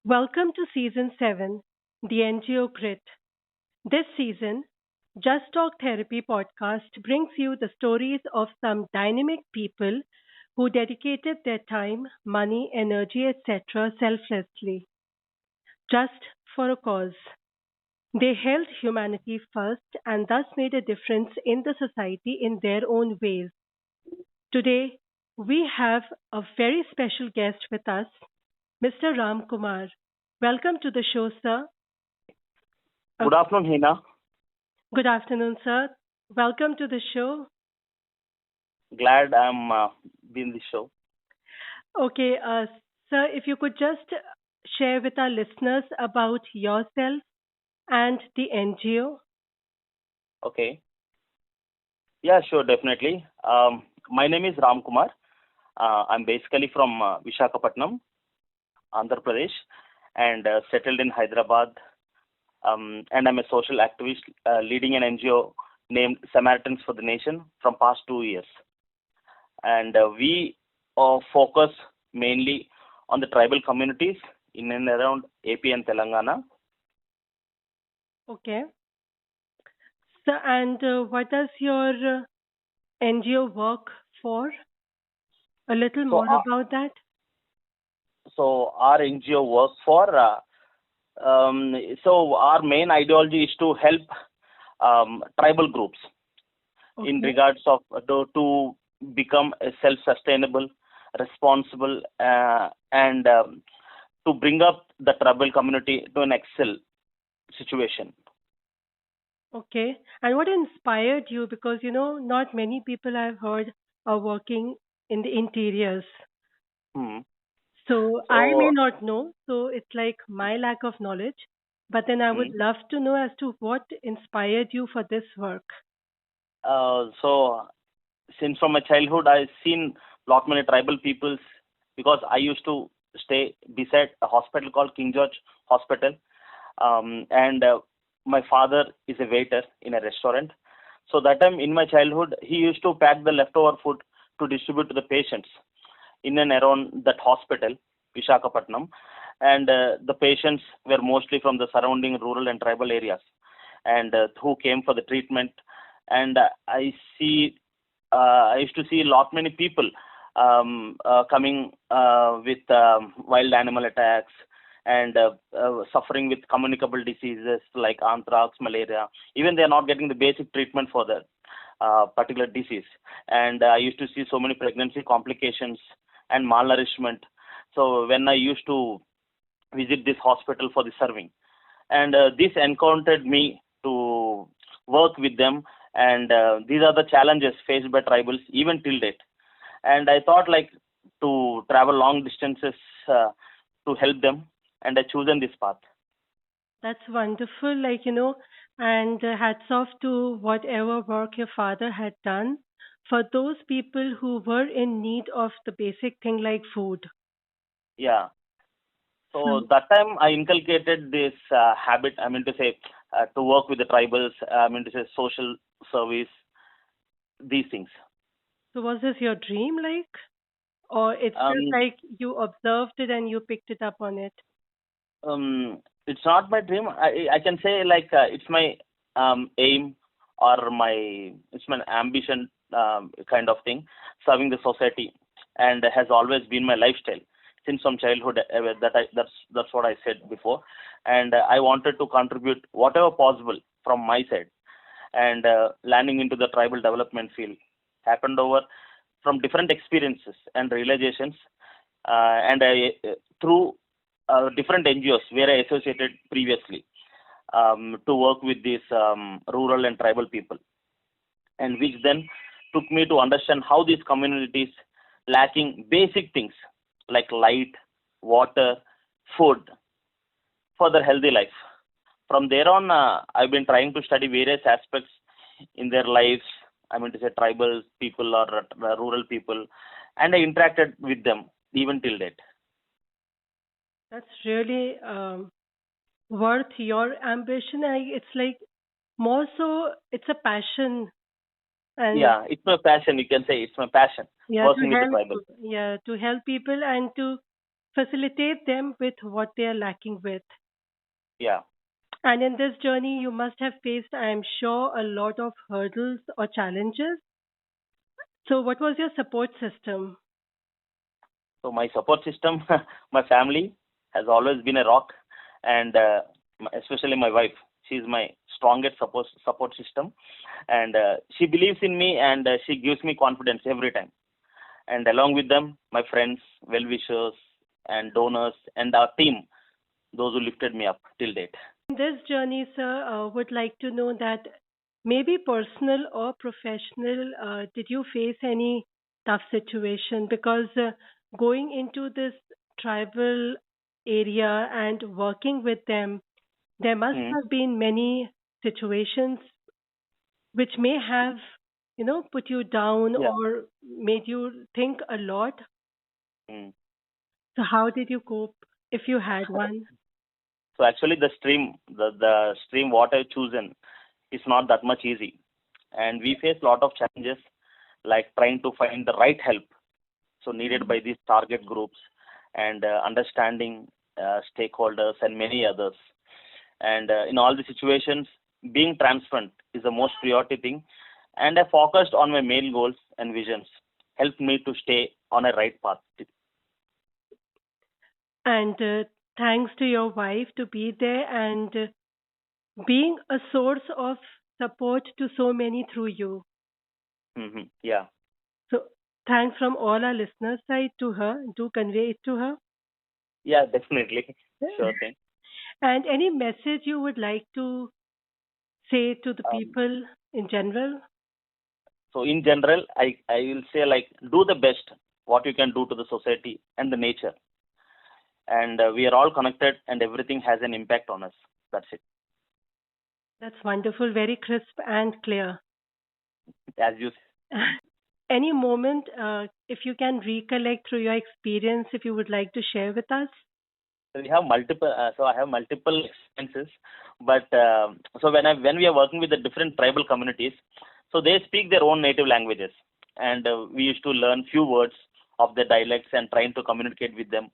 Welcome to Season 7, the NGO Grit. This season, Just Talk Therapy podcast brings you the stories of some dynamic people who dedicated their time, money, energy, etc. selflessly, just for a cause. They held humanity first and thus made a difference in the society in their own ways. Today, we have a very special guest with us, Mr. Ram Kumar. Welcome to the show, sir. Uh, Good afternoon, Hina. Good afternoon, sir. Welcome to the show. Glad I'm being the show. Okay, sir, if you could just share with our listeners about yourself and the NGO. Okay. Yeah, sure, definitely. My name is Ram Kumar. I'm basically from Visakhapatnam, Andhra Pradesh, and settled in Hyderabad. And I'm a social activist leading an NGO named Samaritans for the Nation from past 2 years. And we focus mainly on the tribal communities in and around AP and Telangana. Okay. Sir, and what does your NGO work for? A little So, more uh, about that? so our NGO works for so our main ideology is to help tribal groups in Okay. regards of to become a self-sustainable, responsible, and to bring up the tribal community to an excel situation. Okay. And what inspired you? Because, not many people I've heard are working in the interiors. Hmm. So I may So, not know, so it's like my lack of knowledge. But then I would hmm. love to know as to what inspired you for this work. so since from my childhood I've seen lot many tribal peoples because I used to stay beside a hospital called King George Hospital, and my father is a waiter in a restaurant. So that time in my childhood, he used to pack the leftover food to distribute to the patients in and around that hospital, Visakhapatnam, and the patients were mostly from the surrounding rural and tribal areas, and who came for the treatment. And I used to see a lot many people coming with wild animal attacks and suffering with communicable diseases like anthrax, malaria. Even they are not getting the basic treatment for the particular disease. And I used to see so many pregnancy complications and malnourishment. So when I used to visit this hospital for the serving, and this encountered me to work with them. And these are the challenges faced by tribals even till date. And I thought like to travel long distances to help them, and I chosen this path. That's wonderful, and hats off to whatever work your father had done for those people who were in need of the basic thing like food. Yeah. So So, that time I inculcated this habit. I mean to say to work with the tribals. I mean to say social service. These things. so was this your dream, or it's just Um, like you observed it and you picked it up on it? it's not my dream. I can say like it's my aim or my it's my ambition kind of thing, serving the society, and has always been my lifestyle since from childhood. That's what I said before, and I wanted to contribute whatever possible from my side, and landing into the tribal development field happened over from different experiences and realizations, and through different NGOs where I associated previously to work with these rural and tribal people, and which then took me to understand how these communities lacking basic things like light, water, food for their healthy life. From there on, I've been trying to study various aspects in their lives. I mean to say tribal people or rural people, and I interacted with them even till date. That's really worth your ambition. It's like more so, it's a passion, and Yeah, it's my passion. You can say it's my passion yeah, to working with the help, tribal. yeah, to help people and to facilitate them with what they are lacking with. Yeah. And in this journey, you must have faced, I am sure, a lot of hurdles or challenges. So, what was your support system? So my support system, my family has always been a rock, and especially my wife. She's my strongest support system, and she believes in me, and she gives me confidence every time. And along with them, my friends, well-wishers, and donors, and our team, those who lifted me up till date. In this journey, sir, would like to know that maybe personal or professional, did you face any tough situation? Because going into this tribal area and working with them, there must Mm. have been many situations which may have, put you down Yeah. or made you think a lot. Mm. So, how did you cope if you had one? So actually, the stream what I've chosen is not that much easy, and we face a lot of challenges like trying to find the right help so needed by these target groups, and understanding stakeholders and many others. And in all the situations, being transparent is the most priority thing, and I focused on my main goals and visions helped me to stay on a right path. And thanks to your wife to be there and being a source of support to so many through you. Yeah. So thanks from all our listeners' side to her. Do convey it to her. Yeah, definitely. Sure thing. And any message you would like to say to the um, people in general? so in general, I will say, like, do the best what you can do to the society and the nature, and we are all connected, and everything has an impact on us. That's it. That's wonderful, very crisp and clear. As you Any moment, if you can recollect through your experience, if you would like to share with us? we have multiple so I have multiple experiences, but so when we are working with the different tribal communities, so they speak their own native languages, and we used to learn few words of the dialects and trying to communicate with them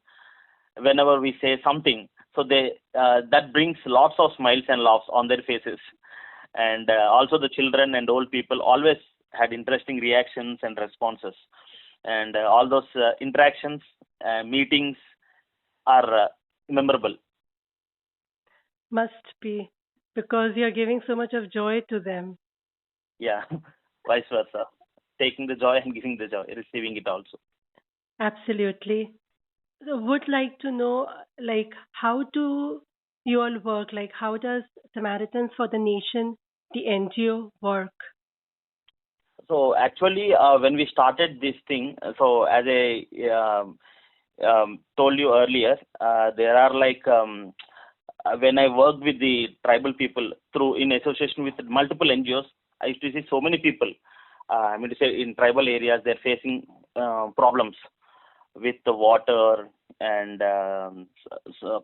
whenever we say something. So they that brings lots of smiles and laughs on their faces, and also the children and old people always had interesting reactions and responses, and all those interactions, meetings are memorable. Must be, because you're giving so much of joy to them. Yeah. Vice versa, taking the joy and giving the joy, receiving it also. Absolutely. So would like to know, like, how do you all work? Like, how does Samaritans for the Nation, the NGO, work? So actually, when we started this thing, so as I told you earlier, there are like when I worked with the tribal people through in association with multiple NGOs, I used to see so many people. I mean to say, in tribal areas, they're facing problems with the water and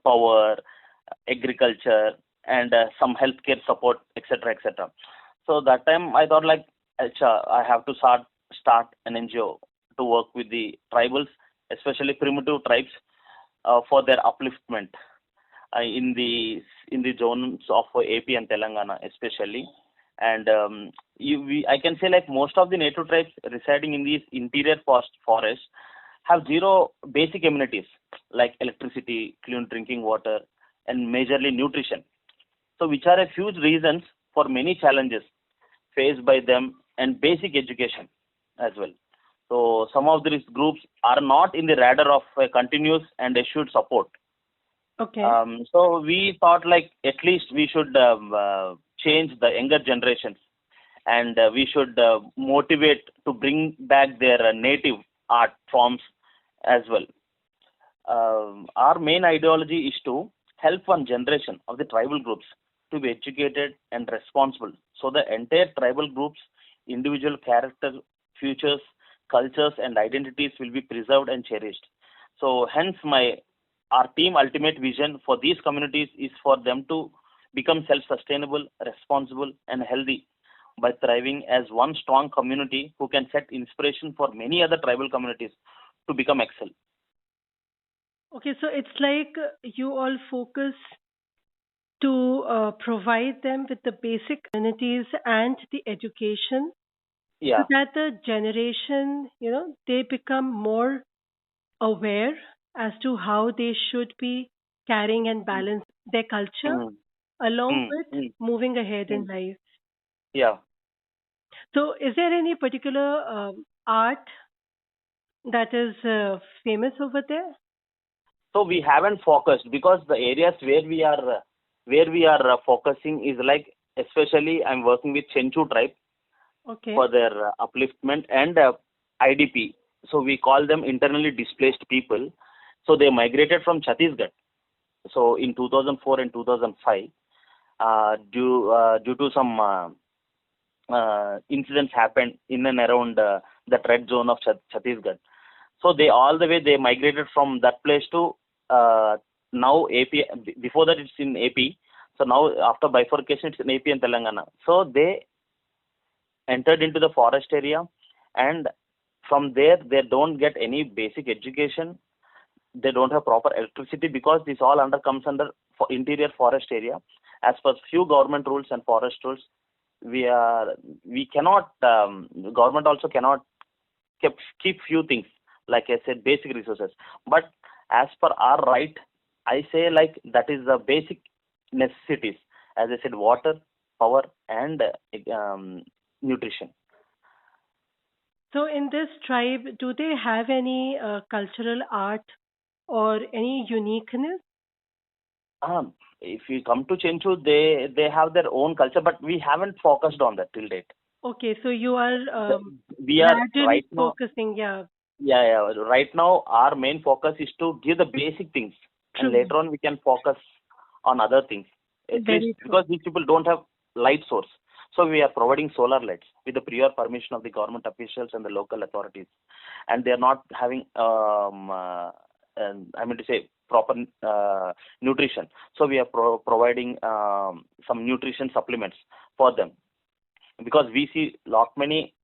power, agriculture, and some healthcare support, etc., etc. So that time I thought, like, I have to start an NGO to work with the tribals, especially primitive tribes, for their upliftment in the zones of AP and Telangana especially. And I can say, like, most of the native tribes residing in these interior forests have zero basic amenities like electricity, clean drinking water, and majorly nutrition. So which are a huge reasons for many challenges faced by them, and basic education as well. So some of these groups are not in the radar of continuous and assured support. Okay. So we thought, like, at least we should change the younger generations, and we should motivate to bring back their native art forms as well. Our main ideology is to help one generation of the tribal groups to be educated and responsible, so the entire tribal groups, individual character, futures, cultures, and identities will be preserved and cherished. So hence my our team ultimate vision for these communities is for them to become self-sustainable, responsible, and healthy by thriving as one strong community who can set inspiration for many other tribal communities to become excel. Okay, so it's like you all focus to provide them with the basic amenities and the education so Yeah. that the generation, they become more aware as to how they should be carrying and Mm, balance their culture mm, along mm, with mm, moving ahead in mm. life. Yeah. So, is there any particular art that is famous over there? So we haven't focused because the areas where we are focusing is like, especially I'm working with Chenchu tribe Okay, for their upliftment and IDP. So we call them internally displaced people. So they migrated from Chhattisgarh. So in 2004 and 2005, due to some incidents happened in and around the red zone of Chhattisgarh. So they all the way they migrated from that place to now AP. Before that it's in AP. So now after bifurcation it's in AP and Telangana. So they entered into the forest area, and from there they don't get any basic education. They don't have proper electricity because this all under comes under interior forest area. As per few government rules and forest rules, we are we cannot government also cannot keep few things, like I said, basic resources. But as per our right, I say like that is the basic necessities. As I said, water, power, and nutrition. so in this tribe, do they have any cultural art or any uniqueness? If we come to Chenchu, they have their own culture, but we haven't focused on that till date. Okay, so you are We are gradually right now, focusing, yeah, yeah. Right now, our main focus is to give the basic things, and true, later on we can focus on other things. At least very true. because these people don't have light source, so we are providing solar lights with the prior permission of the government officials and the local authorities, and they are not having I mean to say proper nutrition. So we are providing some nutrition supplements for them, because we see lot many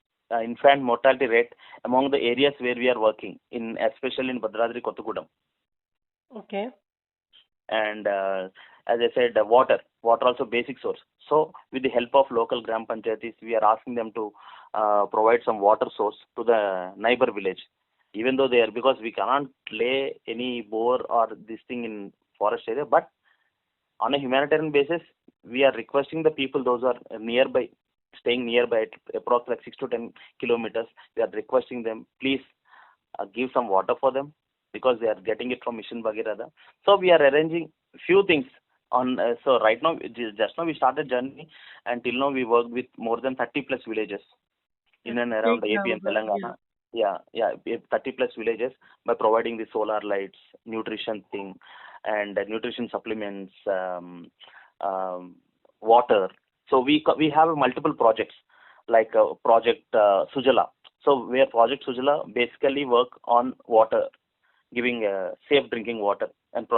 infant mortality rate among the areas where we are working in, especially in Bhadradri, Kottagudam. Okay. And as I said, water also basic source. So with the help of local gram panchayatis, we are asking them to provide some water source to the neighbor village, even though they are, because we cannot lay any bore or this thing in forest area. But on a humanitarian basis, we are requesting the people those who are nearby, staying nearby, at approximately like 6 to 10 kilometers. We are requesting them, please give some water for them, because they are getting it from Mission Bhagirath. So we are arranging few things on. So right now, just now we started journey, and till now we work with more than 30 plus villages in That's a and big around AP and number. Yeah. Telangana. Yeah, yeah, 30 plus villages, by providing the solar lights, nutrition thing, and nutrition supplements, water. So we have multiple projects, like Project Sujala. So where Project Sujala basically work on water, giving safe drinking water, and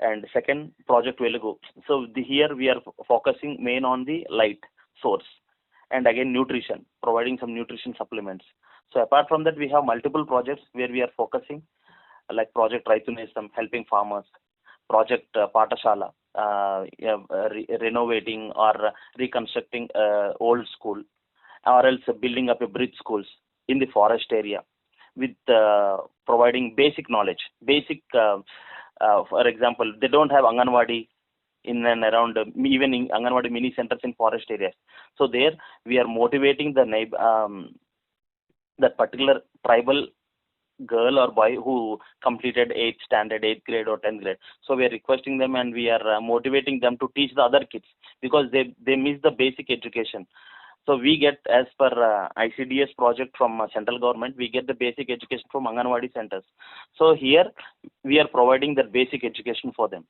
and second Project Velugu. So here we are focusing main on the light source, and again nutrition, providing some nutrition supplements. So apart from that, we have multiple projects where we are focusing, like Project Raitunesam, helping farmers, Project Patashala, yeah, renovating or reconstructing old school, or else building up a bridge schools in the forest area, with providing basic knowledge, basic, for example, they don't have Anganwadi in and around, even in Anganwadi mini centers in forest areas. So there we are motivating the neighbor, that particular tribal girl or boy who completed 8th standard, 8th grade or 10th grade. So we are requesting them, and we are motivating them to teach the other kids, because they miss the basic education. So we get, as per ICDS project from central government, we get the basic education from Anganwadi centers. So here we are providing the basic education for them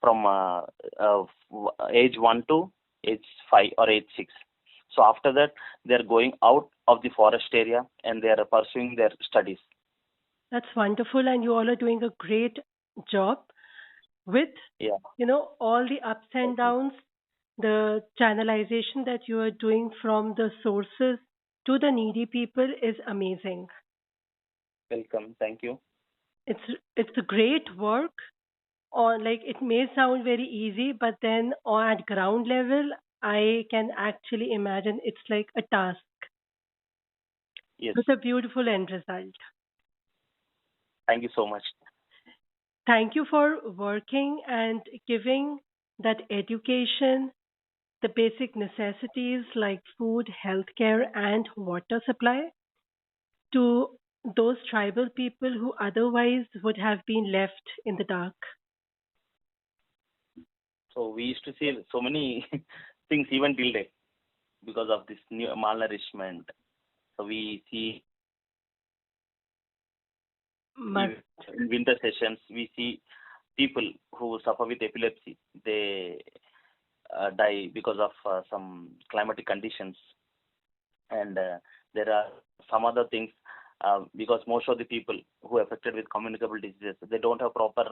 from uh, age 1 to age 5 or age 6. So after that, they are going out of the forest area, and they are pursuing their studies. That's wonderful, and you all are doing a great job with, Yeah. all the ups and Thank you. downs, the channelization that you are doing from the sources to the needy people is amazing. Welcome. Thank you. It's it's a great work, or like it may sound very easy, but then or at ground level, I can actually imagine it's like a task Yes. with a beautiful end result. Thank you so much. Thank you for working and giving that education, the basic necessities like food, healthcare, and water supply to those tribal people who otherwise would have been left in the dark. So we used to see so many things even till date because of this new malnourishment. So we see Must, even in winter sessions, we see people who suffer with epilepsy. They die because of some climatic conditions, and there are some other things because most of the people who are affected with communicable diseases, they don't have proper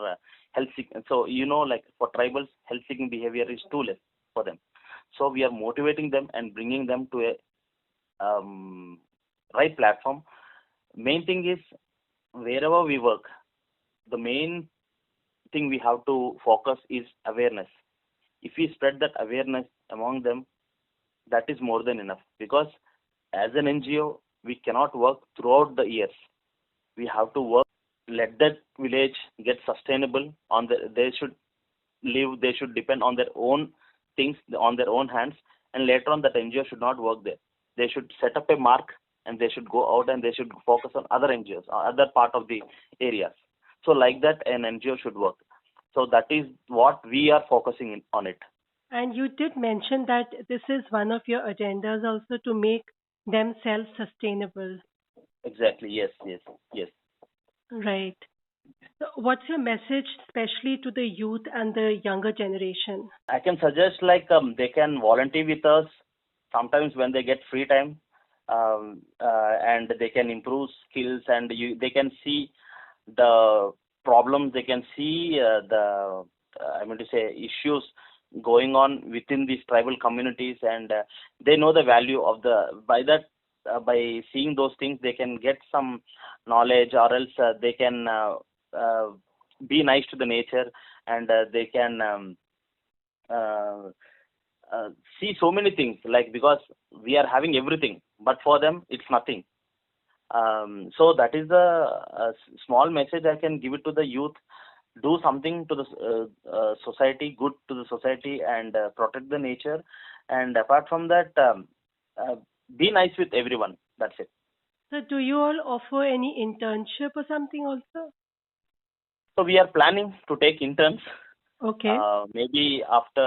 health seeking. So like for tribals, health seeking behavior is too less for them. So we are motivating them and bringing them to a right platform. Main thing is wherever we work, the main thing we have to focus is awareness. If we spread that awareness among them, that is more than enough. Because as an NGO, we cannot work throughout the years. We have to work, let that village get sustainable. They should live. They should depend on their own things, on their own hands. And later on, that NGO should not work there. They should set up a mark, and they should go out and they should focus on other NGOs, or other part of the areas. So like that, an NGO should work. So that is what we are focusing on it. and you did mention that this is one of your agendas also to make them self-sustainable, Exactly. Yes. Yes. Yes. right? So what's your message, especially to the youth and the younger generation? I can suggest like they can volunteer with us sometimes when they get free time, and they can improve skills, and they can see the problems. They can see the I mean to say issues going on within these tribal communities, and they know the value of the by that by seeing those things they can get some knowledge, or else they can uh, be nice to the nature, and they can uh, see so many things, like because we are having everything but for them it's nothing. So that is the small message I can give it to the youth. Do something to the society, good to the society, and protect the nature, and apart from that, uh, be nice with everyone. That's it. So do you all offer any internship or something also? So we are planning to take interns, Okay. maybe after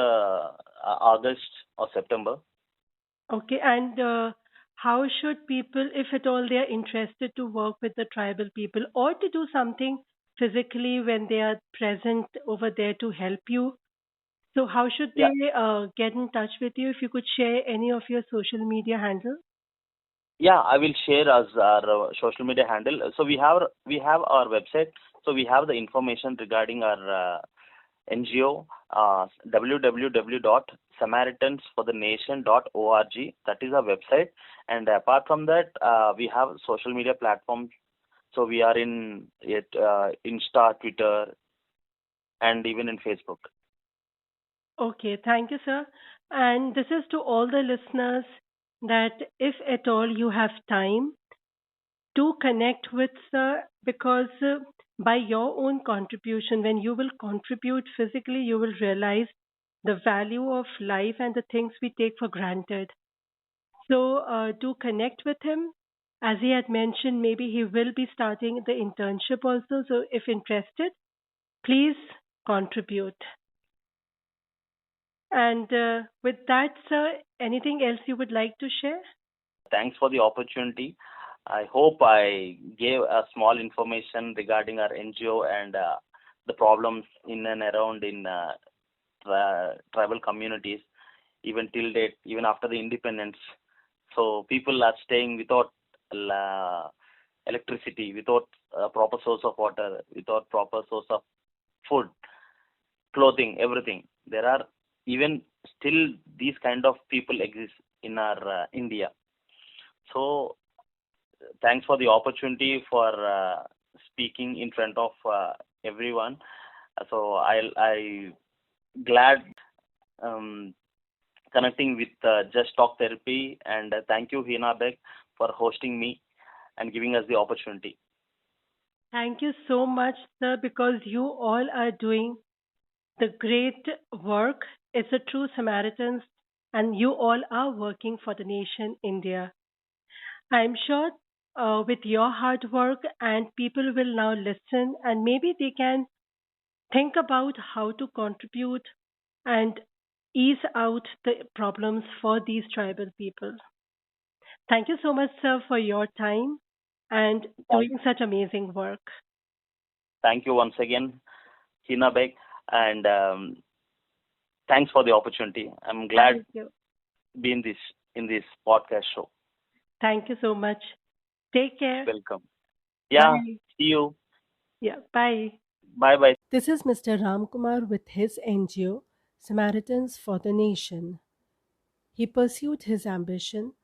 August or September. Okay. And how should people, if at all they are interested to work with the tribal people or to do something physically when they are present over there to help you? So how should Yeah. they get in touch with you? If you could share any of your social media handle. Yeah, I will share as our social media handle. So we have our website. So we have the information regarding our NGO, www.samaritandsforthenation.org. That is our website. And apart from that, we have social media platforms. So we are in it, Insta, Twitter, and even in Facebook. Okay, thank you, sir. And this is to all the listeners that if at all you have time, to connect with sir because by your own contribution, when you will contribute physically, you will realize the value of life and the things we take for granted. So, do connect with him. As he had mentioned, maybe he will be starting the internship also. So, if interested, please contribute. And with that, sir, anything else you would like to share? Thanks for the opportunity. I hope I gave a small information regarding our NGO and the problems in and around in tribal communities, even till date, even after the independence. So people are staying without uh, electricity, without a proper source of water, without proper source of food, clothing, everything. There are even still these kind of people exist in our India. So thanks for the opportunity for speaking in front of everyone. So I glad um, connecting with Just Talk Therapy, and thank you, Hina Beg, for hosting me and giving us the opportunity. Thank you so much, sir, because you all are doing the great work. It's a true Samaritans, and you all are working for the nation India. I'm sure with your hard work, and people will now listen, and maybe they can think about how to contribute and ease out the problems for these tribal people. Thank you so much, sir, for your time and Thank, doing such amazing work. thank you once again, Hina Beg, and thanks for the opportunity. I'm glad Thank you. to be in this podcast show. Thank you so much. Take care. Welcome. Yeah, Bye. see you. Yeah, bye. Bye bye. This is Mr. Ram Kumar with his NGO, Samaritans for the Nation. He pursued his ambition,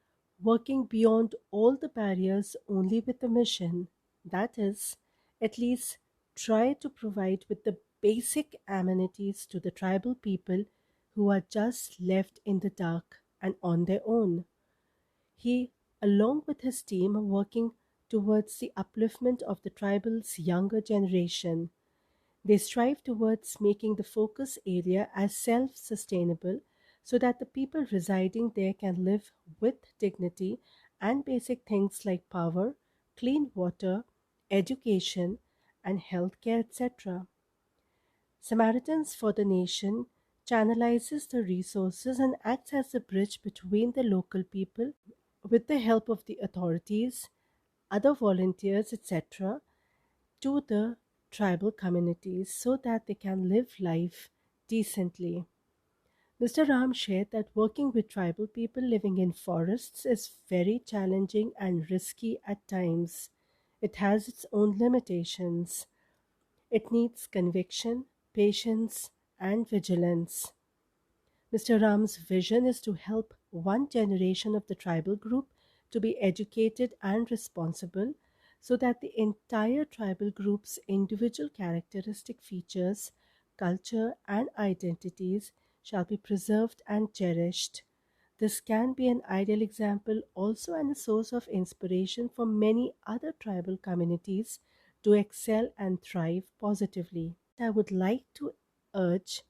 working beyond all the barriers only with a mission. That is, at least try to provide with the basic amenities to the tribal people who are just left in the dark and on their own. He, along with his team, are working towards the upliftment of the tribal's younger generation. They strive towards making the focus area as self sustainable so that the people residing there can live with dignity and basic things like power, clean water, education, and healthcare, etc. Samaritans for the Nation channelizes the resources and acts as a bridge between the local people with the help of the authorities, other volunteers, etc., to the tribal communities so that they can live life decently. Mr. Ram shared that working with tribal people living in forests is very challenging and risky at times. It has its own limitations. It needs conviction, patience, and vigilance. Mr. Ram's vision is to help one generation of the tribal group to be educated and responsible so that the entire tribal group's individual characteristic features, culture, and identities shall be preserved and cherished. This can be an ideal example also and a source of inspiration for many other tribal communities to excel and thrive positively. I would like to urge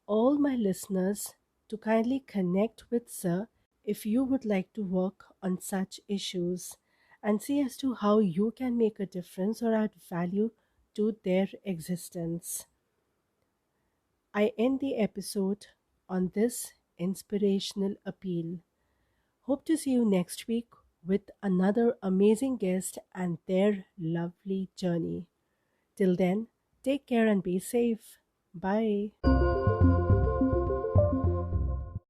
all my listeners to kindly connect with Sir if you would like to work on such issues and see as to how you can make a difference or add value to their existence. I end the episode on this inspirational appeal. Hope to see you next week with another amazing guest and their lovely journey. Till then, take care and be safe. Bye.